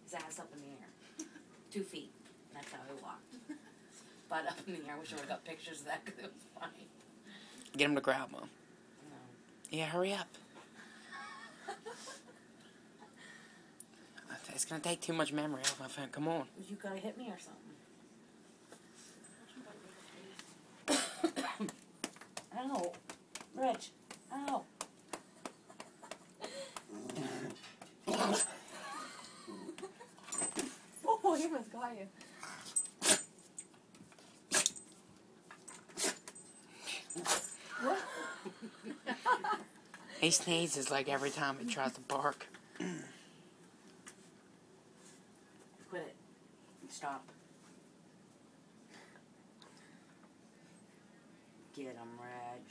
His ass up in the air. 2 feet. That's how he walked. Butt up in the air. I wish I would have got pictures of that because it was funny. Get him to grab him. No. Yeah, hurry up. It's going to take too much memory off my phone. Come on. You gotta hit me or something. Ow. Rich. Ow. Oh, he almost got you. What? He sneezes like every time he tries to bark. Quit it. Stop. Get him, Reg.